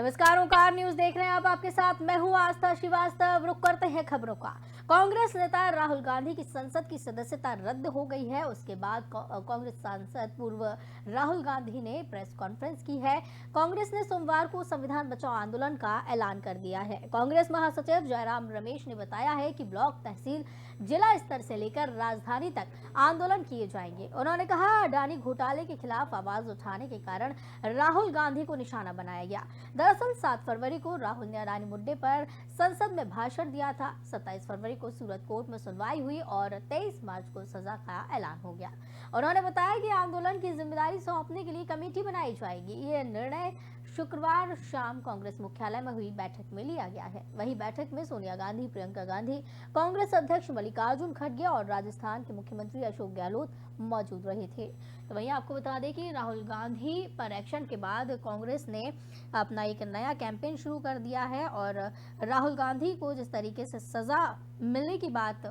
नमस्कार, ओंकार न्यूज देख रहे हैं आप। आपके साथ मैं हूं आस्था श्रीवास्तव। रुक करते हैं खबरों का। कांग्रेस नेता राहुल गांधी की संसद की सदस्यता रद्द हो गई है। उसके बाद कांग्रेस सांसद पूर्व राहुल गांधी ने प्रेस कॉन्फ्रेंस की है। कांग्रेस ने सोमवार को संविधान बचाओ आंदोलन का ऐलान कर दिया है। कांग्रेस महासचिव जयराम रमेश ने बताया है कि ब्लॉक, तहसील, जिला स्तर से लेकर राजधानी तक आंदोलन किए जाएंगे। उन्होंने कहा, अडानी घोटाले के खिलाफ आवाज उठाने के कारण राहुल गांधी को निशाना बनाया गया। दरअसल 7 फरवरी को राहुल ने अडानी मुद्दे पर संसद में भाषण दिया था। 27 फरवरी को सूरत कोर्ट में सुनवाई हुई और 23 मार्च को सजा का ऐलान हो गया। उन्होंने बताया कि आंदोलन की जिम्मेदारी सौंपने के लिए कमेटी बनाई जाएगी। ये निर्णय शुक्रवार शाम कांग्रेस मुख्यालय में हुई बैठक में लिया गया है। वहीं बैठक में सोनिया गांधी, प्रियंका गांधी, कांग्रेस अध्यक्ष मल्लिकार्जुन खड़गे और राजस्थान के मुख्यमंत्री अशोक गहलोत मौजूद रहे थे। तो वहीं आपको बता दें कि राहुल गांधी पर एक्शन के बाद कांग्रेस ने अपना एक नया कैंपेन शुरू कर दिया है और राहुल गांधी को जिस तरीके से सजा मिलने की बात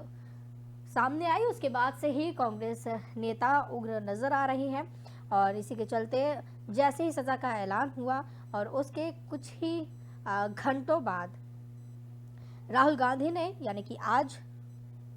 सामने आई, उसके बाद से ही कांग्रेस नेता उग्र नजर आ रही हैं। और इसी के चलते जैसे ही सजा का ऐलान हुआ और उसके कुछ ही घंटों बाद राहुल गांधी ने यानी कि आज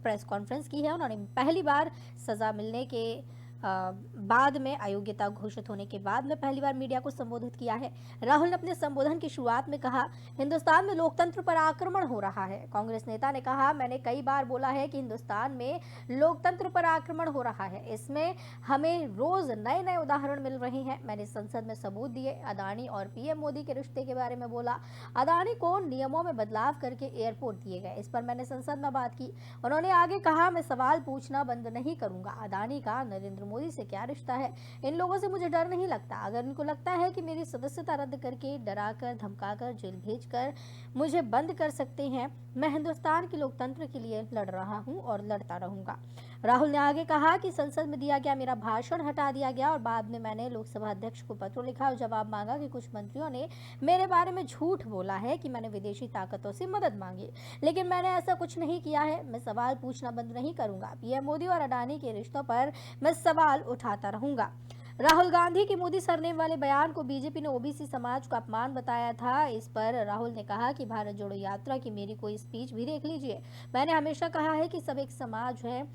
प्रेस कॉन्फ्रेंस की है। उन्होंने पहली बार सजा मिलने के बाद में, अयोग्यता घोषित होने के बाद में पहली बार मीडिया को संबोधित किया है। राहुल ने अपने संबोधन की शुरुआत में कहा, हिंदुस्तान में लोकतंत्र पर आक्रमण हो रहा है। कांग्रेस नेता ने कहा, मैंने कई बार बोला है कि हिंदुस्तान में लोकतंत्र पर आक्रमण हो रहा है। इसमें हमें रोज नए नए उदाहरण मिल रहे हैं। मैंने संसद में सबूत दिए। अडानी और पीएम मोदी के रिश्ते के बारे में बोला। अडानी को नियमों में बदलाव करके एयरपोर्ट दिए गए, इस पर मैंने संसद में बात की। उन्होंने आगे कहा, मैं सवाल पूछना बंद नहीं करूंगा। अडानी का नरेंद्र मोदी से क्या रिश्ता है? इन लोगों से मुझे डर नहीं लगता। अगर इनको लगता है कि मेरी सदस्यता रद्द करके, डराकर, धमकाकर, जेल भेजकर मुझे बंद कर सकते हैं, मैं हिंदुस्तान के लोकतंत्र के लिए लड़ रहा हूं और लड़ता रहूंगा। राहुल ने आगे कहा कि संसद में दिया गया मेरा भाषण हटा दिया गया और बाद में मैंने लोकसभा अध्यक्ष को पत्र लिखा और जवाब मांगा कि कुछ मंत्रियों ने मेरे बारे में झूठ बोला है कि मैंने विदेशी ताकतों से मदद मांगी, लेकिन मैंने ऐसा कुछ नहीं किया है। मैं सवाल पूछना बंद नहीं करूंगा। पीएम मोदी और अडानी के रिश्तों पर मैं सवाल उठाता रहूंगा। राहुल गांधी के मोदी सरनेम वाले बयान को बीजेपी ने ओबीसी समाज का अपमान बताया था। इस पर राहुल ने कहा कि भारत जोड़ो यात्रा की मेरी कोई स्पीच भी देख लीजिए। मैंने हमेशा कहा है कि सब एक समाज है,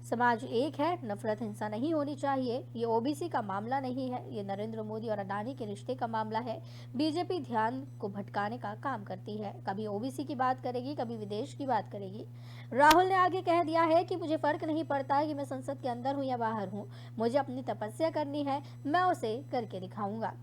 समाज एक है, नफरत, हिंसा नहीं होनी चाहिए। ये ओबीसी का मामला नहीं है, ये नरेंद्र मोदी और अडानी के रिश्ते का मामला है। बीजेपी ध्यान को भटकाने का काम करती है, कभी ओबीसी की बात करेगी, कभी विदेश की बात करेगी। राहुल ने आगे कह दिया है कि मुझे फर्क नहीं पड़ता कि मैं संसद के अंदर हूं या बाहर हूं, मुझे अपनी तपस्या करनी है, मैं उसे करके दिखाऊंगा।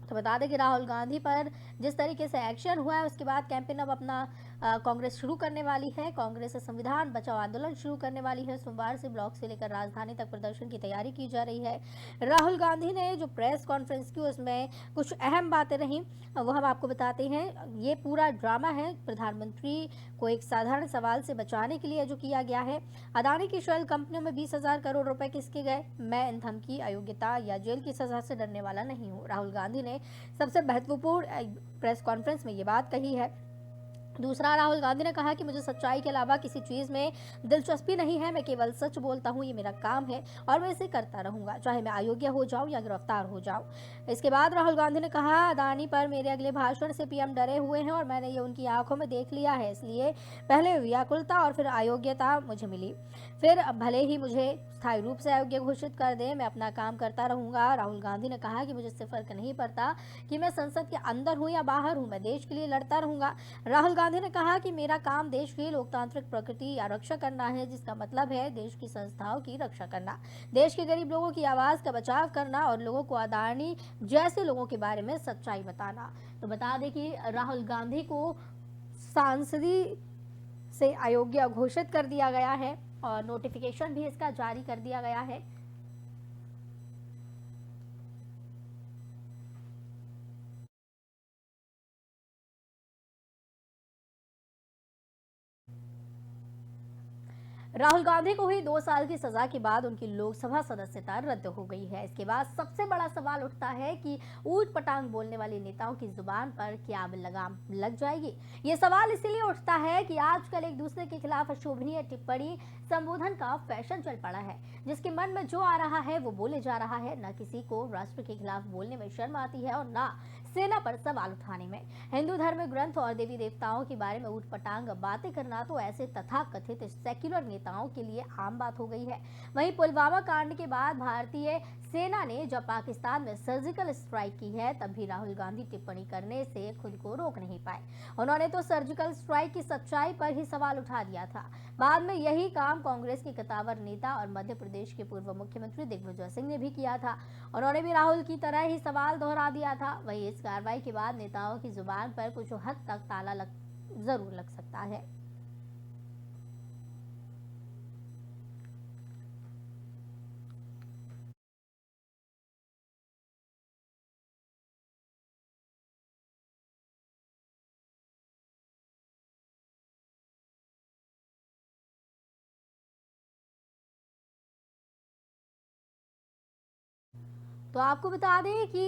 तो बता दें कि राहुल गांधी पर जिस तरीके से एक्शन हुआ है, उसके बाद कैंपेन अब अपना कांग्रेस शुरू करने वाली है। कांग्रेस संविधान बचाओ आंदोलन शुरू करने वाली है। सोमवार से ब्लॉक से लेकर राजधानी तक प्रदर्शन की तैयारी की जा रही है। राहुल गांधी ने जो प्रेस कॉन्फ्रेंस की, उसमें कुछ अहम बातें रहीं, वो हम आपको बताते हैं। ये पूरा ड्रामा है, प्रधानमंत्री को एक साधारण सवाल से बचाने के लिए जो किया गया है। अडानी की शेल कंपनियों में 20,000 करोड़ रुपए किसके गए? मैं इन धमकी, अयोग्यता या जेल की सजा से डरने वाला नहीं हूँ। राहुल गांधी ने सबसे महत्वपूर्ण प्रेस कॉन्फ्रेंस में ये बात कही है। दूसरा, राहुल गांधी ने कहा कि मुझे सच्चाई के अलावा किसी चीज में दिलचस्पी नहीं है। मैं केवल सच बोलता हूं, ये मेरा काम है और मैं इसे करता रहूंगा, चाहे मैं अयोग्य हो जाऊं या गिरफ्तार हो जाऊं। इसके बाद राहुल गांधी ने कहा, अडानी पर मेरे अगले भाषण से पीएम डरे हुए हैं और मैंने ये उनकी आंखों में देख लिया है, इसलिए पहले व्याकुलता और फिर अयोग्यता मुझे मिली। फिर भले ही मुझे स्थायी रूप से अयोग्य घोषित कर दे, मैं अपना काम करता रहूंगा। राहुल गांधी ने कहा कि मुझे इससे फर्क नहीं पड़ता कि मैं संसद के अंदर हूं या बाहर हूं, मैं देश के लिए लड़ता रहूंगा। राहुल गांधी ने कहा कि मेरा काम देश की लोकतांत्रिक प्रकृति या रक्षा करना है, जिसका मतलब है देश की संस्थाओं की रक्षा करना, देश के गरीब लोगों की आवाज का बचाव करना और लोगों को अडानी जैसे लोगों के बारे में सच्चाई बताना। तो बता दें कि राहुल गांधी को सांसदी से अयोग्य घोषित कर दिया गया है और नोटिफिकेशन भी इसका जारी कर दिया गया है। राहुल गांधी को हुई 2 साल की सजा के बाद उनकी लोकसभा सदस्यता रद्द हो गई है। इसके बाद सबसे बड़ा सवाल उठता है कि ऊट पटांग बोलने वाले नेताओं की जुबान पर क्या अब लगाम लग जाएगी। ये सवाल इसीलिए उठता है कि आजकल एक दूसरे के खिलाफ अशोभनीय टिप्पणी, संबोधन का फैशन चल पड़ा है। जिसके मन में जो आ रहा है वो बोले जा रहा है। न किसी को राष्ट्र के खिलाफ बोलने में शर्म आती है और न सेना पर सवाल उठाने में। हिंदू धर्म ग्रंथ और देवी देवताओं के बारे में ऊटपटांग बातें करना तो ऐसे तथाकथित सेक्युलर नेताओं के लिए आम बात हो गई है। वहीं पुलवामा कांड के बाद भारतीय सेना ने जब पाकिस्तान में सर्जिकल स्ट्राइक की है, तब भी राहुल गांधी टिप्पणी करने से खुद को रोक नहीं पाए। उन्होंने तो सर्जिकल स्ट्राइक की सच्चाई पर ही सवाल उठा दिया था। बाद में यही काम कांग्रेस के कद्दावर नेता और मध्य प्रदेश के पूर्व मुख्यमंत्री दिग्विजय सिंह ने भी किया था। उन्होंने भी राहुल की तरह ही सवाल दोहरा दिया था। वहीं इस कार्रवाई के बाद नेताओं की जुबान पर कुछ हद तक ताला जरूर लग सकता है। तो आपको बता दें कि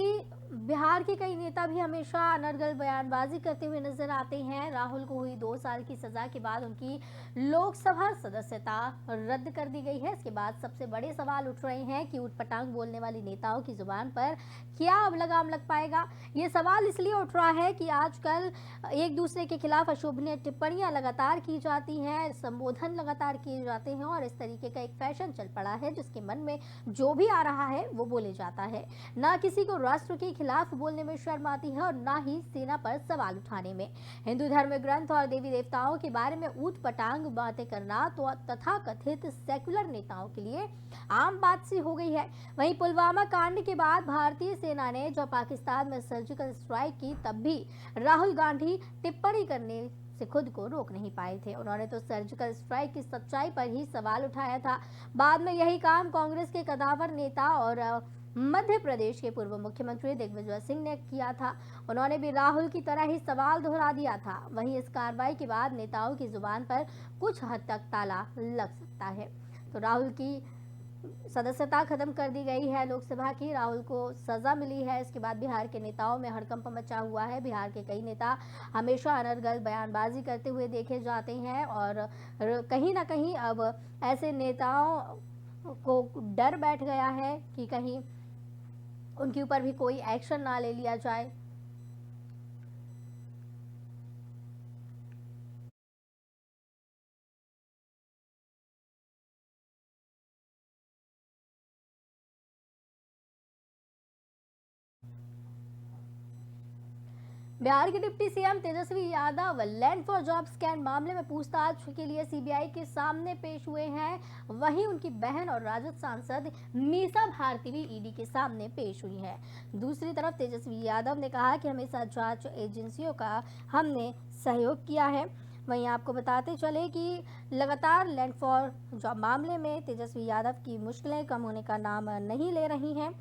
बिहार के कई नेता भी हमेशा अनर्गल बयानबाजी करते हुए नजर आते हैं। राहुल को हुई 2 साल की सजा के बाद उनकी लोकसभा सदस्यता रद्द कर दी गई है। इसके बाद सबसे बड़े सवाल उठ रहे हैं कि ऊटपटांग बोलने वाली नेताओं की जुबान पर क्या अब लगाम लग पाएगा। ये सवाल इसलिए उठ रहा है कि आजकल एक दूसरे के खिलाफ अशोभनीय टिप्पणियां लगातार की जाती हैं, संबोधन लगातार किए जाते हैं और इस तरीके का एक फैशन चल पड़ा है जिसके मन में जो भी आ रहा है वो बोले जाता है। ना किसी को राष्ट्र के खिलाफ बोलने में शर्म आती है और ना ही सेना पर सवाल उठाने में। हिंदू धर्म ग्रंथ और देवी देवताओं के बारे में ऊटपटांग बातें करना तो तथाकथित सेक्युलर नेताओं के लिए आम बात सी हो गई है। वहीं पुलवामा कांड के बाद भारतीय सेना ने जब पाकिस्तान में सर्जिकल स्ट्राइक की, तब भी राहुल गांधी टिप्पणी करने से खुद को रोक नहीं पाए थे। उन्होंने तो सर्जिकल स्ट्राइक की सच्चाई पर ही सवाल उठाया था। बाद में यही काम कांग्रेस के कद्दावर नेता और मध्य प्रदेश के पूर्व मुख्यमंत्री दिग्विजय सिंह ने किया था। उन्होंने भी राहुल की तरह ही सवाल दोहरा दिया था। वहीं इस कार्रवाई के बाद नेताओं की जुबान पर कुछ हद तक ताला लग सकता है। तो राहुल की सदस्यता खत्म कर दी गई है लोकसभा की। राहुल को सजा मिली है। इसके बाद बिहार के नेताओं में हड़कंप मचा हुआ है। बिहार के कई नेता हमेशा अनर्गल बयानबाजी करते हुए देखे जाते हैं और कहीं ना कहीं अब ऐसे नेताओं को डर बैठ गया है कि कहीं उनके ऊपर भी कोई एक्शन ना ले लिया जाए। बिहार के deputy CM Tejashwi Yadav land for job scam मामले में पूछताछ के लिए सीबीआई के सामने पेश हुए हैं। वहीं उनकी बहन और राजद सांसद मीसा भारती भी ईडी के सामने पेश हुई है। दूसरी तरफ तेजस्वी यादव ने कहा कि हमेशा जांच एजेंसियों का हमने सहयोग किया है। वहीं आपको बताते चले कि लगातार लैंड फॉर जॉब मामले में तेजस्वी यादव की मुश्किलें कम होने का नाम नहीं ले रही हैं।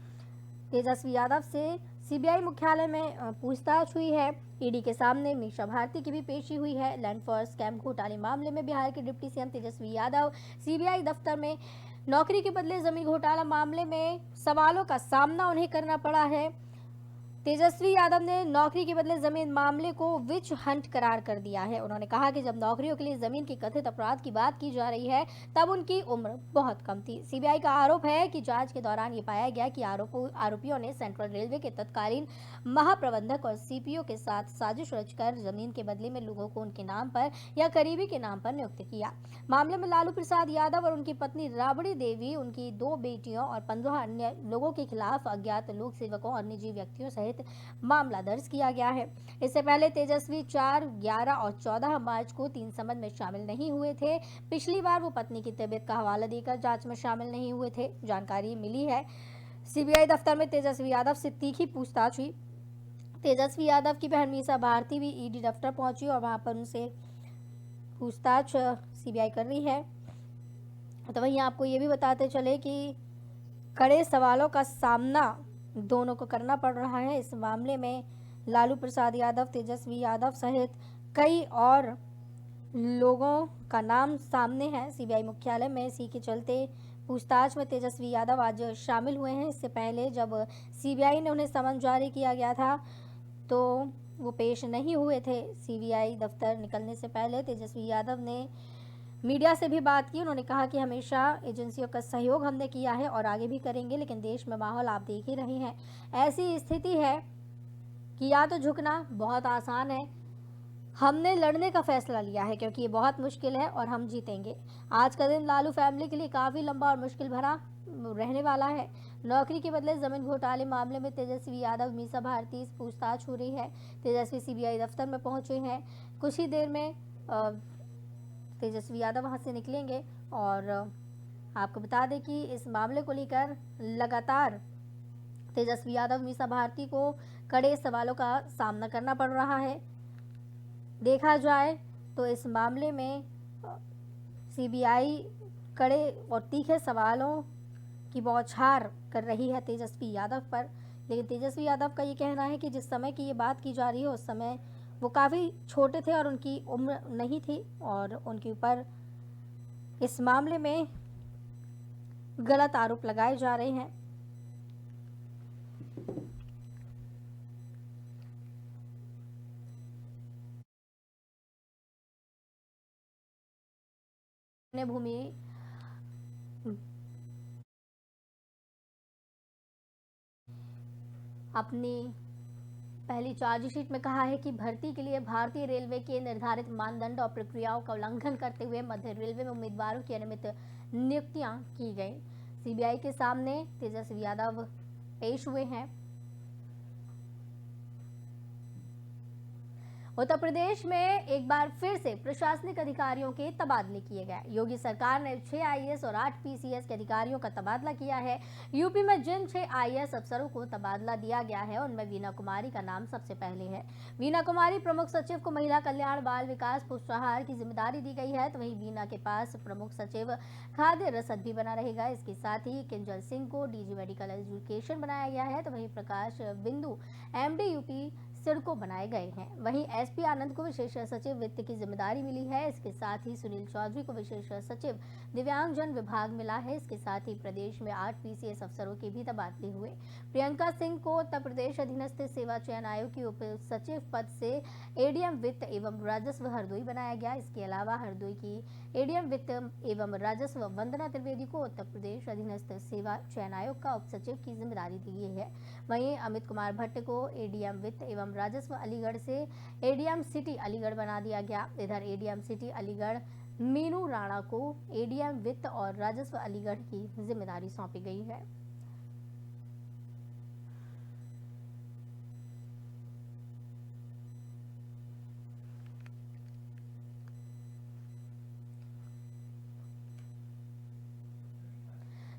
तेजस्वी यादव से सीबीआई मुख्यालय में पूछताछ हुई है। ईडी के सामने मीसा भारती की भी पेशी हुई है। लैंड फॉर स्कैम घोटाले मामले में बिहार के deputy CM Tejashwi Yadav CBI दफ्तर में नौकरी के बदले जमीन घोटाला मामले में सवालों का सामना उन्हें करना पड़ा है। तेजस्वी यादव ने नौकरी के बदले जमीन मामले को विच हंट करार कर दिया है। उन्होंने कहा कि जब नौकरियों के लिए जमीन की कथित अपराध की बात की जा रही है, तब उनकी उम्र बहुत कम थी। सीबीआई का आरोप है कि जांच के दौरान ये पाया गया कि आरोपियों ने सेंट्रल रेलवे के तत्कालीन महाप्रबंधक और सीपीओ के साथ साजिश रचकर जमीन के बदले में लोगों को उनके नाम पर या करीबी के नाम पर नियुक्त किया। मामले में लालू प्रसाद यादव और उनकी पत्नी राबड़ी देवी, उनकी 2 बेटियों और 15 अन्य लोगों के खिलाफ अज्ञात लोक सेवकों और निजी व्यक्तियों सहित मामला दर्ज किया गया है। इससे पहले तेजस्वी 4, 11 और 14 मार्च को 3 समन में शामिल नहीं हुए थे। पिछली बार वो पत्नी की तबीयत का हवाला देकर जांच में शामिल नहीं हुए थे। जानकारी मिली है सीबीआई दफ्तर में तेजस्वी यादव से तीखी पूछताछ हुई। तेजस्वी यादव की बहन मीसा भारती भी ईडी दफ्तर पहुंची और वहां पर उनसे पूछताछ सीबीआई कर रही है। तो वहीं आपको ये भी बताते चले कि कड़े सवालों का सामना दोनों को करना पड़ रहा है। इस मामले में लालू प्रसाद यादव, तेजस्वी यादव सहित कई और लोगों का नाम सामने है सीबीआई मुख्यालय में। इसी के चलते पूछताछ में तेजस्वी यादव आज शामिल हुए हैं। इससे पहले जब सीबीआई ने उन्हें समन जारी किया गया था तो वो पेश नहीं हुए थे। सीबीआई दफ्तर निकलने से पहले तेजस्वी यादव ने मीडिया से भी बात की। उन्होंने कहा कि हमेशा एजेंसियों का सहयोग हमने किया है और आगे भी करेंगे, लेकिन देश में माहौल आप देख ही रहे हैं। ऐसी स्थिति है कि या तो झुकना बहुत आसान है, हमने लड़ने का फैसला लिया है क्योंकि ये बहुत मुश्किल है और हम जीतेंगे। आज का दिन लालू फैमिली के लिए काफ़ी लंबा और मुश्किल भरा रहने वाला है। नौकरी के बदले जमीन घोटाले मामले में तेजस्वी यादव मीसा भारती से पूछताछ हो रही है। तेजस्वी सीबीआई दफ्तर में पहुंचे हैं। कुछ ही देर में तेजस्वी यादव वहां से निकलेंगे और आपको बता दें कि इस मामले को लेकर लगातार तेजस्वी यादव मीसा भारती को कड़े सवालों का सामना करना पड़ रहा है। देखा जाए तो इस मामले में सीबीआई कड़े और तीखे सवालों की बौछार कर रही है तेजस्वी यादव पर। लेकिन तेजस्वी यादव का ये कहना है कि जिस समय की ये बात की जा रही है उस समय वो काफ़ी छोटे थे और उनकी उम्र नहीं थी और उनके ऊपर इस मामले में गलत आरोप लगाए जा रहे हैं। भूमि अपनी पहली चार्जशीट में कहा है कि भर्ती के लिए भारतीय रेलवे के निर्धारित मानदंड और प्रक्रियाओं का उल्लंघन करते हुए मध्य रेलवे में उम्मीदवारों की अनियमित नियुक्तियां की गई। सीबीआई के सामने तेजस्वी यादव पेश हुए हैं। उत्तर प्रदेश में एक बार फिर से प्रशासनिक अधिकारियों के तबादले किए गए। योगी सरकार ने 6 आईएएस और 8 पीसीएस के अधिकारियों का तबादला किया है। यूपी में जिन 6 आईएएस अफसरों को तबादला दिया गया है उनमें वीना कुमारी का नाम सबसे पहले है। वीना कुमारी प्रमुख सचिव को महिला कल्याण बाल विकास पुष्टाहार की जिम्मेदारी दी गई है, तो वहीं वीना के पास प्रमुख सचिव खाद्य रसद भी बना रहेगा। इसके साथ ही किंजल सिंह को डीजी मेडिकल एजुकेशन बनाया गया है, तो वहीं प्रकाश बिंदु एमडी यूपी सिडको बनाए गए हैं। वहीं एसपी आनंद को विशेष सचिव वित्त की जिम्मेदारी मिली है। इसके साथ ही सुनील चौधरी को विशेष सचिव दिव्यांगजन विभाग मिला है। इसके साथ ही प्रदेश में 8 पीसीएस अफसरों के भी तबादले हुए। प्रियंका सिंह को उत्तर प्रदेश अधीनस्थ सेवा चयन आयोग की उप सचिव पद से एडीएम वित्त एवं राजस्व हरदोई बनाया गया। इसके अलावा हरदोई की एडीएम वित्त एवं राजस्व वंदना त्रिवेदी को उत्तर प्रदेश अधीनस्थ सेवा चयन आयोग का उप सचिव की जिम्मेदारी दी गई है। वहीं अमित कुमार भट्ट को एडीएम वित्त एवं राजस्व अलीगढ़ से एडीएम सिटी अलीगढ़ बना दिया गया। इधर एडीएम सिटी अलीगढ़ मीनू राणा को एडीएम वित्त और राजस्व अलीगढ़ की जिम्मेदारी सौंपी गई है।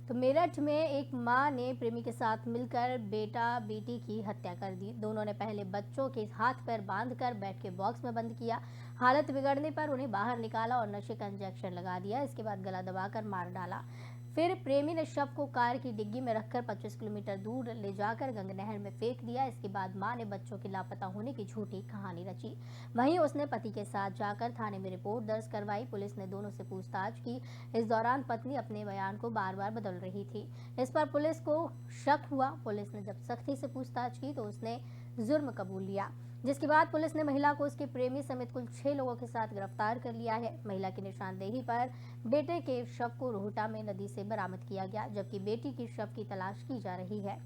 तो मेरठ में एक मां ने प्रेमी के साथ मिलकर बेटा बेटी की हत्या कर दी। दोनों ने पहले बच्चों के हाथ पैर बांधकर बेड के बॉक्स में बंद किया। हालत बिगड़ने पर उन्हें बाहर निकाला और नशे का इंजेक्शन लगा दिया। इसके बाद गला दबाकर मार डाला। फिर प्रेमी ने शव को कार की डिग्गी में रखकर 25 किलोमीटर दूर ले जाकर गंगा नहर में फेंक दिया। इसके बाद मां ने बच्चों के लापता होने की झूठी कहानी रची। वहीं उसने पति के साथ जाकर थाने में रिपोर्ट दर्ज करवाई। पुलिस ने दोनों से पूछताछ की। इस दौरान पत्नी अपने बयान को बार बार बदल रही थी। इस पर पुलिस को शक हुआ। पुलिस ने जब सख्ती से पूछताछ की तो उसने जुर्म कबूल लिया, जिसके बाद पुलिस ने महिला को उसके प्रेमी समेत कुल 6 लोगों के साथ गिरफ्तार कर लिया है। महिला की निशानदेही पर बेटे के शव को रोहटा में नदी से बरामद किया गया, जबकि बेटी की शव की तलाश की जा रही है।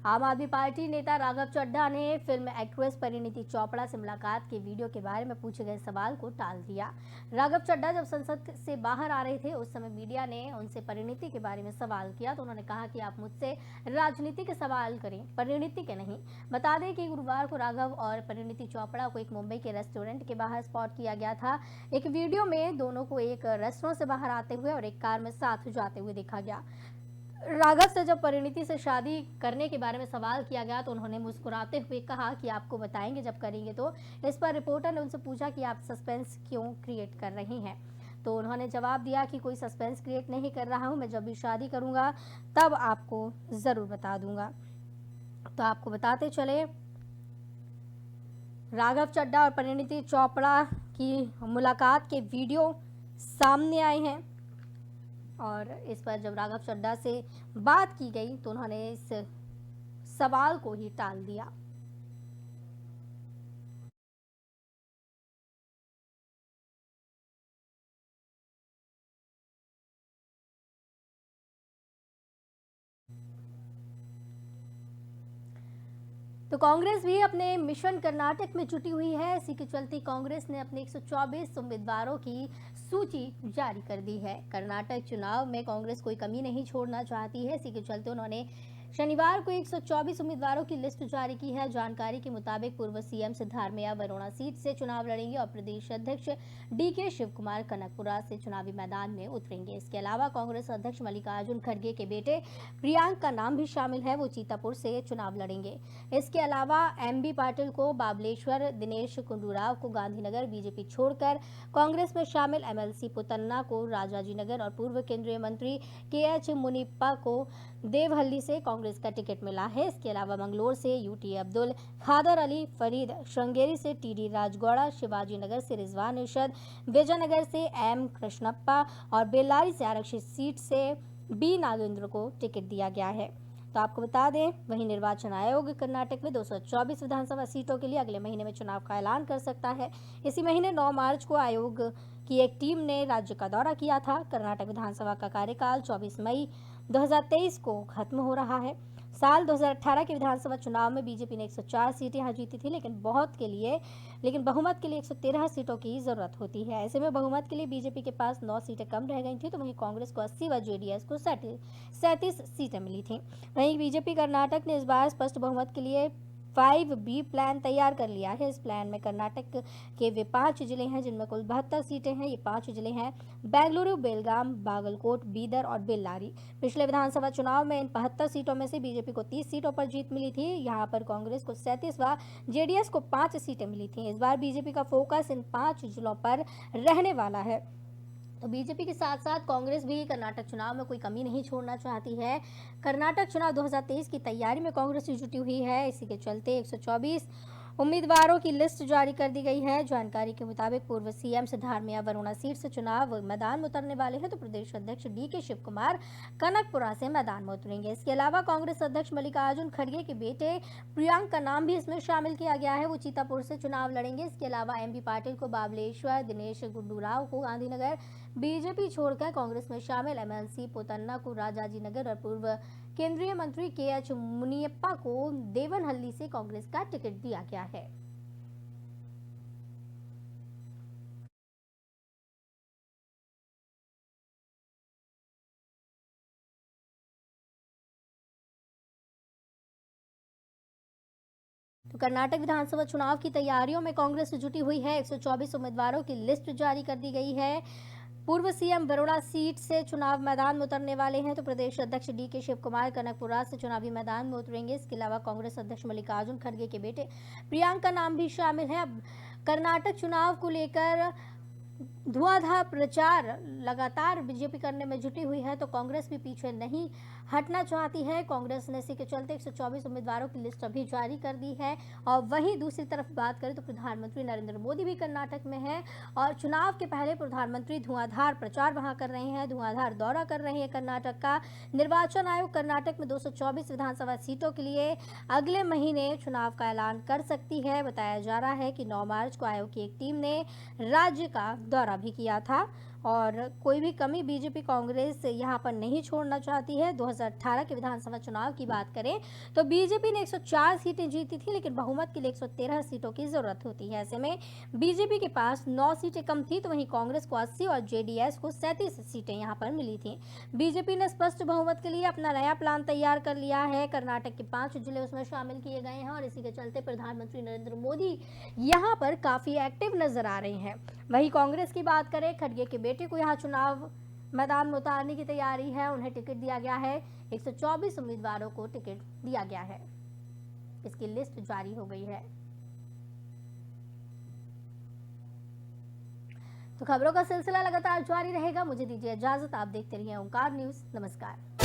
आम आदमी पार्टी नेता राघव चड्ढा ने फिल्म एक्ट्रेस परिणीति चोपड़ा से मुलाकात के वीडियो के बारे में पूछे गए सवाल को टाल दिया। राघव चड्ढा जब संसद से बाहर आ रहे थे उस समय मीडिया ने उनसे परिणीति के बारे में सवाल किया तो उन्होंने कहा कि आप मुझसे राजनीति के सवाल करें, परिणीति के नहीं। बता दें कि गुरुवार को राघव और परिणीति चोपड़ा को एक मुंबई के रेस्टोरेंट के बाहर स्पॉट किया गया था। एक वीडियो में दोनों को एक रेस्टोरेंट से बाहर आते हुए और एक कार में साथ जाते हुए देखा गया। राघव से जब परिणीति से शादी करने के बारे में सवाल किया गया तो उन्होंने मुस्कुराते हुए कहा कि आपको बताएंगे जब करेंगे। तो इस पर रिपोर्टर ने उनसे पूछा कि आप सस्पेंस क्यों क्रिएट कर रही हैं, तो उन्होंने जवाब दिया कि कोई सस्पेंस क्रिएट नहीं कर रहा हूं, मैं जब भी शादी करूंगा तब आपको ज़रूर बता दूंगा। तो आपको बताते चले राघव चड्ढा और परिणीति चोपड़ा की मुलाकात के वीडियो सामने आए हैं और इस पर जब राघव चड्ढा से बात की गई तो उन्होंने इस सवाल को ही टाल दिया। तो कांग्रेस भी अपने मिशन कर्नाटक में जुटी हुई है। इसी के चलते कांग्रेस ने अपने 124 उम्मीदवारों की सूची जारी कर दी है। कर्नाटक चुनाव में कांग्रेस कोई कमी नहीं छोड़ना चाहती है। इसी के चलते उन्होंने शनिवार को 124 उम्मीदवारों की लिस्ट जारी की है। जानकारी के मुताबिक पूर्व सीएम सिद्धारमैया वरुणा सीट से चुनाव लड़ेंगे और प्रदेश अध्यक्ष डीके शिव कुमार कनकपुरा से चुनावी मैदान में उतरेंगे। इसके अलावा कांग्रेस अध्यक्ष मल्लिकार्जुन खड़गे के बेटे प्रियांक का नाम भी शामिल है, वो चीतापुर से चुनाव लड़ेंगे। इसके अलावा एमबी पाटिल को बाबलेश्वर, दिनेश गुंडूराव को गांधीनगर बीजेपी छोड़कर कांग्रेस में शामिल एमएलसी पुतन्ना को राजाजीनगर और पूर्व केंद्रीय मंत्री केएच मुनिप्पा को देवहल्ली से कांग्रेस का टिकट मिला है। इसके अलावा मंगलोर से यूटी अब्दुल खादर अली, फरीद श्रृंगेरी से टीडी राजगौड़ा, शिवाजी नगर से रिजवान इरशद, विजयनगर से एम कृष्णप्पा और बेल्लारी से आरक्षित सीट से बी नागेंद्र को टिकट दिया गया है। तो आपको बता दें, वहीं निर्वाचन आयोग कर्नाटक में 224 विधानसभा सीटों के लिए अगले महीने में चुनाव का ऐलान कर सकता है। इसी महीने 9 मार्च को आयोग की एक टीम ने राज्य का दौरा किया था। कर्नाटक विधानसभा का कार्यकाल 24 मई 2023 को खत्म हो रहा है। साल 2018 के विधानसभा चुनाव में बीजेपी ने 104 सीटें यहाँ जीती थी, लेकिन बहुमत के लिए 113 सीटों की जरूरत होती है। ऐसे में बहुमत के लिए बीजेपी के पास 9 सीटें कम रह गई थी, तो वहीं कांग्रेस को 80 व जेडीएस को 37 सीटें मिली थी। वहीं बीजेपी कर्नाटक ने इस बार स्पष्ट बहुमत के लिए 5B प्लान तैयार कर लिया है। इस प्लान में कर्नाटक के वे 5 जिले हैं जिनमें कुल 72 सीटें हैं। ये 5 जिले हैं बेंगलुरु, बेलगाम, बागलकोट, बीदर और बेल्लारी। पिछले विधानसभा चुनाव में इन 72 सीटों में से बीजेपी को 30 सीटों पर जीत मिली थी। यहाँ पर कांग्रेस को 37 व जेडीएस को 5 सीटें मिली थी। इस बार बीजेपी का फोकस इन 5 जिलों पर रहने वाला है। तो बीजेपी के साथ साथ कांग्रेस भी कर्नाटक चुनाव में कोई कमी नहीं छोड़ना चाहती है। कर्नाटक चुनाव 2023 की तैयारी में कांग्रेस जुटी हुई है। इसी के चलते 124 उम्मीदवारों की लिस्ट जारी कर दी गई है। जानकारी के मुताबिक पूर्व सीएम सिद्धारमैया वरुणा सीट से चुनाव मैदान में उतरने वाले हैं, तो प्रदेश अध्यक्ष डीके शिव कुमार कनकपुरा से मैदान में उतरेंगे। इसके अलावा कांग्रेस अध्यक्ष मल्लिकार्जुन खड़गे के बेटे प्रियांक का नाम भी इसमें शामिल किया गया है, वो चीतापुर से चुनाव लड़ेंगे। इसके अलावा एमबी पाटिल को बाबलेश्वर, दिनेश गुंडूराव को गांधीनगर बीजेपी छोड़कर कांग्रेस में शामिल एमएलसी पुतन्ना को राजाजीनगर और पूर्व केंद्रीय मंत्री केएच मुनियप्पा को देवनहल्ली से कांग्रेस का टिकट दिया गया है। तो कर्नाटक विधानसभा चुनाव की तैयारियों में कांग्रेस जुटी हुई है। 124 उम्मीदवारों की लिस्ट जारी कर दी गई है। पूर्व सीएम वरुणा सीट से चुनाव मैदान में उतरने वाले हैं, तो प्रदेश अध्यक्ष डीके शिव कुमार कनकपुरा से चुनावी मैदान में उतरेंगे। इसके अलावा कांग्रेस अध्यक्ष मल्लिकार्जुन खड़गे के बेटे प्रियांक का नाम भी शामिल है। अब कर्नाटक चुनाव को लेकर धुआंधार प्रचार लगातार बीजेपी करने में जुटी हुई है, तो कांग्रेस भी पीछे नहीं हटना चाहती है। कांग्रेस ने इसी के चलते 124 उम्मीदवारों की लिस्ट अभी जारी कर दी है। और वहीं दूसरी तरफ बात करें तो प्रधानमंत्री नरेंद्र मोदी भी कर्नाटक में हैं और चुनाव के पहले प्रधानमंत्री धुआंधार प्रचार वहां कर रहे हैं, धुआंधार दौरा कर रहे हैं कर्नाटक का। निर्वाचन आयोग कर्नाटक में 224 विधानसभा सीटों के लिए अगले महीने चुनाव का ऐलान कर सकती है। बताया जा रहा है कि 9 मार्च को आयोग की एक टीम ने राज्य का दौरा भी किया था और कोई भी कमी बीजेपी कांग्रेस यहाँ पर नहीं छोड़ना चाहती है। 2018 के विधानसभा चुनाव की बात करें तो बीजेपी ने 104 सीटें जीती थी, लेकिन बहुमत के लिए 113 सीटों की जरूरत होती है। ऐसे में बीजेपी के पास 9 सीटें कम थी, तो वहीं कांग्रेस को 80 और जेडीएस को 37 सीटें यहाँ पर मिली थी। बीजेपी ने स्पष्ट बहुमत के लिए अपना नया प्लान तैयार कर लिया है। कर्नाटक के 5 जिले उसमें शामिल किए गए हैं और इसी के चलते प्रधानमंत्री नरेंद्र मोदी यहाँ पर काफी एक्टिव नजर आ रहे हैं। वहीं कांग्रेस की बात करें, खड़गे के बेटे को यहाँ चुनाव मैदान में उतारने की तैयारी है। उन्हें टिकट दिया गया है। 124 उम्मीदवारों को टिकट दिया गया है। इसकी लिस्ट जारी हो गई है। तो खबरों का सिलसिला लगातार जारी रहेगा। मुझे दीजिए इजाजत। आप देखते रहिए ओंकार न्यूज। नमस्कार।